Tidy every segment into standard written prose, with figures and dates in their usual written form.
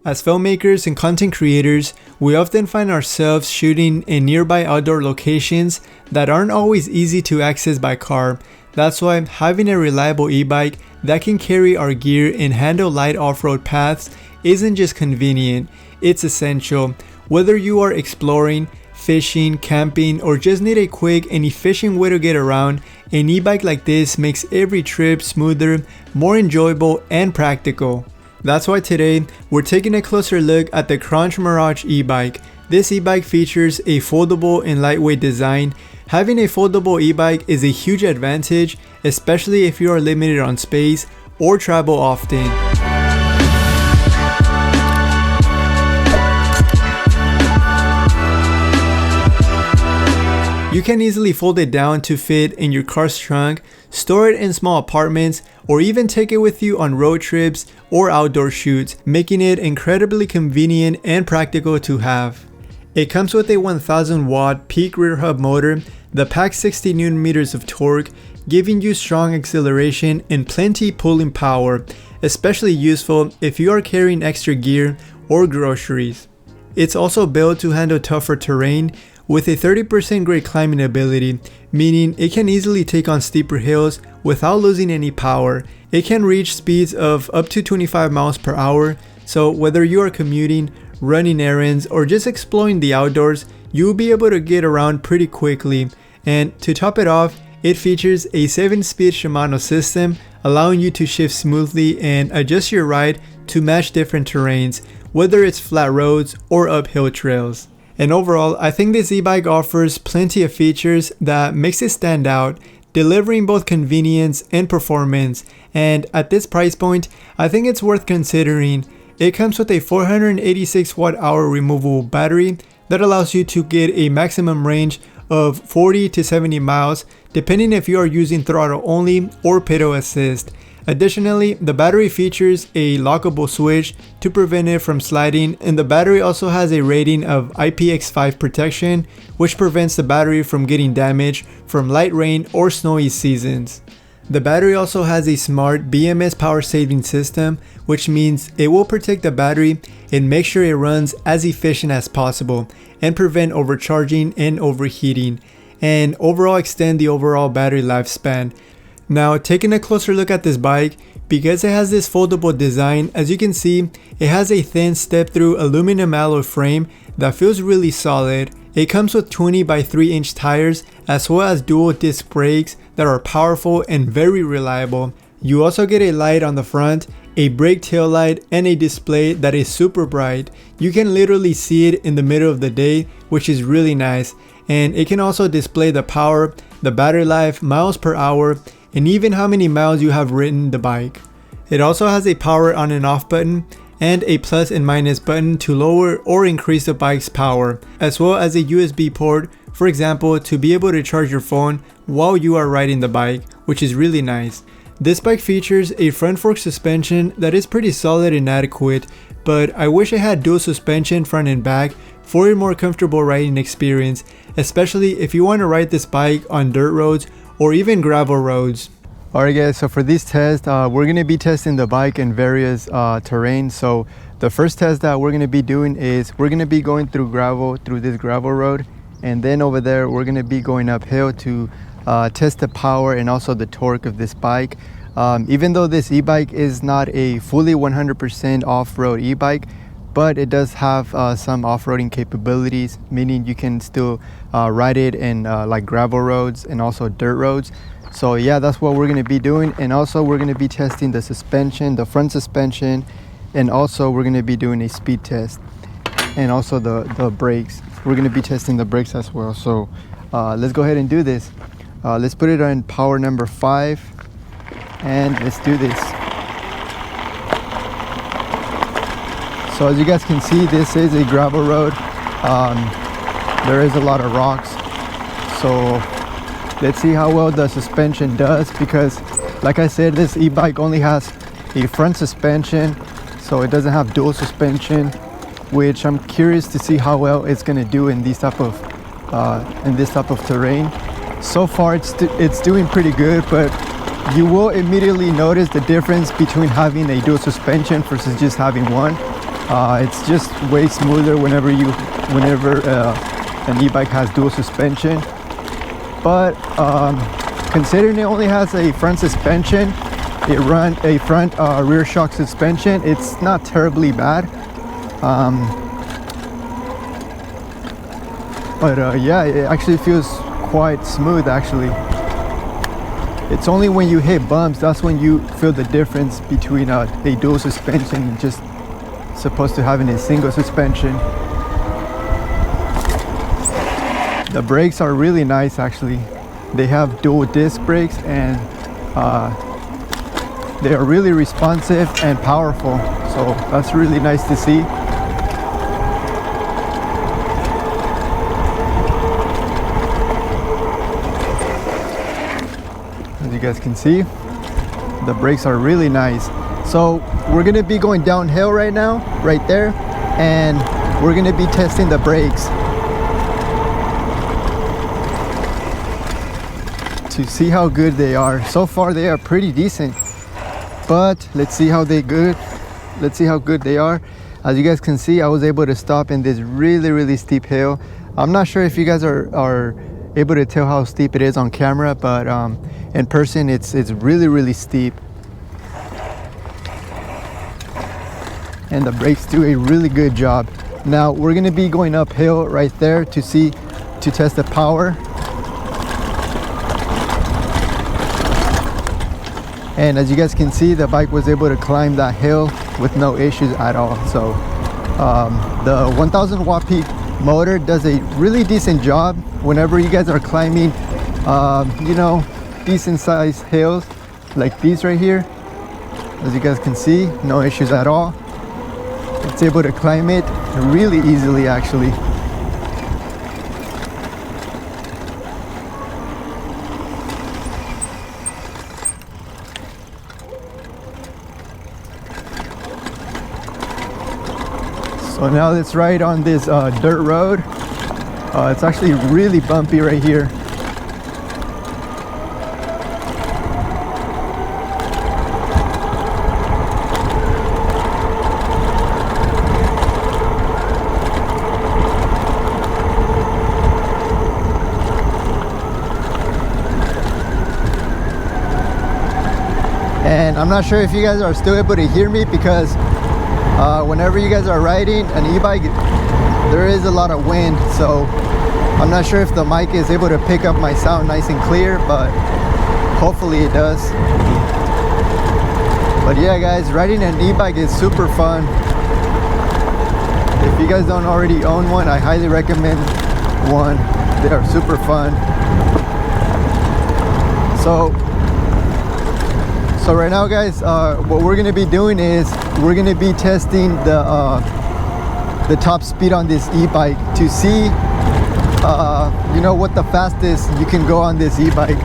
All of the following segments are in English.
As filmmakers and content creators, we often find ourselves shooting in nearby outdoor locations that aren't always easy to access by car. That's why having a reliable e-bike that can carry our gear and handle light off-road paths isn't just convenient, it's essential. Whether you are exploring, fishing, camping, or just need a quick and efficient way to get around, an e-bike like this makes every trip smoother, more enjoyable, and practical. That's why today, we're taking a closer look at the Qronge Mirage E-Bike. This e-bike features a foldable and lightweight design. Having a foldable e-bike is a huge advantage, especially if you are limited on space or travel often. You can easily fold it down to fit in your car's trunk, store it in small apartments, or even take it with you on road trips or outdoor shoots, making it incredibly convenient and practical to have. It comes with a 1000 watt peak rear hub motor that packs 60 Newton meters of torque, giving you strong acceleration and plenty pulling power, especially useful if you are carrying extra gear or groceries. It's also built to handle tougher terrain with a 30% grade climbing ability, meaning it can easily take on steeper hills without losing any power. It can reach speeds of up to 25 miles per hour, so whether you are commuting, running errands, or just exploring the outdoors, you'll be able to get around pretty quickly. And to top it off, it features a 7-speed Shimano system, allowing you to shift smoothly and adjust your ride to match different terrains, whether it's flat roads or uphill trails. And overall, I think this e-bike offers plenty of features that makes it stand out, delivering both convenience and performance. And at this price point, I think it's worth considering. It comes with a 486 watt-hour removable battery that allows you to get a maximum range of 40 to 70 miles, depending if you are using throttle only or pedal assist. Additionally, the battery features a lockable switch to prevent it from sliding, and the battery also has a rating of IPX5 protection, which prevents the battery from getting damaged from light rain or snowy seasons. The battery also has a smart BMS power saving system, which means it will protect the battery and make sure it runs as efficient as possible and prevent overcharging and overheating, and overall extend the overall battery lifespan. Now, taking a closer look at this bike, because it has this foldable design, as you can see, it has a thin step-through aluminum alloy frame that feels really solid. It comes with 20 by 3 inch tires as well as dual disc brakes that are powerful and very reliable. You also get a light on the front, a brake tail light, and a display that is super bright. You can literally see it in the middle of the day, which is really nice. And it can also display the power, the battery life, miles per hour, and even how many miles you have ridden the bike. It also has a power on and off button and a plus and minus button to lower or increase the bike's power, as well as a USB port, for example, to be able to charge your phone while you are riding the bike, which is really nice. This bike features a front fork suspension that is pretty solid and adequate, but I wish it had dual suspension front and back for a more comfortable riding experience, especially if you want to ride this bike on dirt roads or even gravel roads. Alright guys, so for this test, we're going to be testing the bike in various terrains. So the first test that we're going to be doing is we're going to be going through this gravel road, and then over there we're going to be going uphill to test the power and also the torque of this bike. Even though this e-bike is not a fully 100% off-road e-bike, but it does have some off-roading capabilities, meaning you can still ride it in like gravel roads and also dirt roads. So yeah, that's what we're going to be doing. And also we're going to be testing the suspension, the front suspension, and also we're going to be doing a speed test, and also the brakes. We're going to be testing the brakes as well. So let's go ahead and do this. Let's put it on power number 5 and let's do this. So as you guys can see, this is a gravel road. There is a lot of rocks. So let's see how well the suspension does, because like I said, this e-bike only has a front suspension, so it doesn't have dual suspension, which I'm curious to see how well it's gonna do in this type of terrain. So far it's doing pretty good, but you will immediately notice the difference between having a dual suspension versus just having one. It's just way smoother whenever an e-bike has dual suspension. But considering it only has a front suspension, a front rear shock suspension, it's not terribly bad. But yeah, it actually feels quite smooth actually. It's only when you hit bumps that's when you feel the difference between a dual suspension and just supposed to having a single suspension. The brakes are really nice actually. They have dual disc brakes and they are really responsive and powerful, so that's really nice to see. As you guys can see, the brakes are really nice. So we're gonna be going downhill right now, right there, and we're gonna be testing the brakes to see how good they are. So far they are pretty decent, but let's see how good they are. As you guys can see, I was able to stop in this really steep hill. I'm not sure if you guys are able to tell how steep it is on camera, but in person it's really steep. And the brakes do a really good job. Now we're gonna be going uphill right there to test the power. And as you guys can see, the bike was able to climb that hill with no issues at all. So the 1000 watt peak motor does a really decent job whenever you guys are climbing you know, decent sized hills like these right here. As you guys can see, no issues at all. It's able to climb it really easily actually. So now let's ride on this dirt road. It's actually really bumpy right here. And I'm not sure if you guys are still able to hear me because whenever you guys are riding an e-bike, there is a lot of wind, so I'm not sure if the mic is able to pick up my sound nice and clear, but hopefully it does. But yeah guys, riding an e-bike is super fun. If you guys don't already own one, I highly recommend one. They are super fun. So right now guys, what we're gonna be doing is we're gonna be testing the top speed on this e-bike to see you know, what the fastest you can go on this e-bike.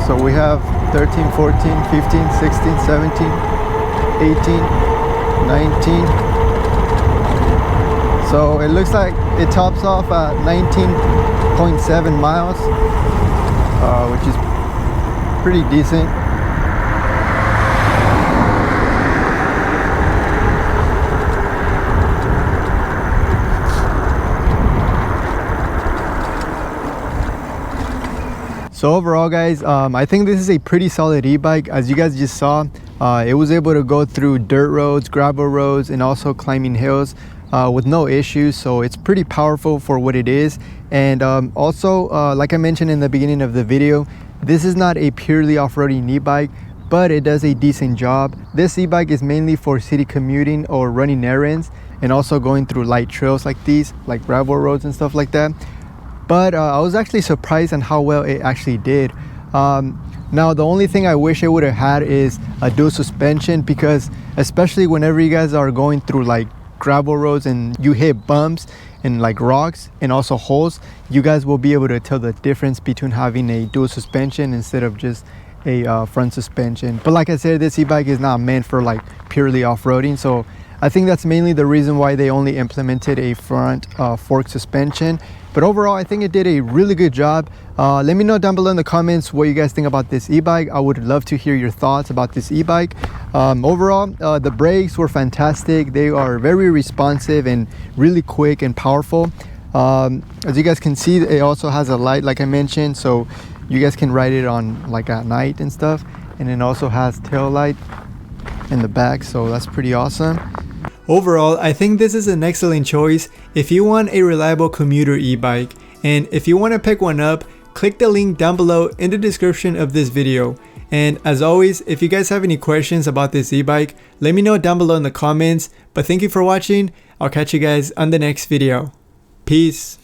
So we have 13, 14, 15, 16, 17, 18, 19. So it looks like it tops off at 19.7 miles, which is pretty decent. So overall guys, I think this is a pretty solid e-bike. As you guys just saw, it was able to go through dirt roads, gravel roads, and also climbing hills with no issues. So it's pretty powerful for what it is. And also, like I mentioned in the beginning of the video, this is not a purely off-roading e-bike, but it does a decent job. This e-bike is mainly for city commuting or running errands, and also going through light trails like these, like gravel roads and stuff like that. But I was actually surprised on how well it actually did. Now the only thing I wish it would have had is a dual suspension, because especially whenever you guys are going through like gravel roads and you hit bumps and like rocks and also holes, you guys will be able to tell the difference between having a dual suspension instead of just a front suspension. But like I said, this e-bike is not meant for like purely off-roading, so I think that's mainly the reason why they only implemented a front fork suspension. But overall, I think it did a really good job. Let me know down below in the comments what you guys think about this e-bike. I would love to hear your thoughts about this e-bike. Overall, the brakes were fantastic. They are very responsive and really quick and powerful. As you guys can see, it also has a light, like I mentioned, so you guys can ride it on like at night and stuff. And it also has tail light in the back, so that's pretty awesome. Overall, I think this is an excellent choice if you want a reliable commuter e-bike. And if you want to pick one up, click the link down below in the description of this video. And as always, if you guys have any questions about this e-bike, let me know down below in the comments. But thank you for watching. I'll catch you guys on the next video. Peace.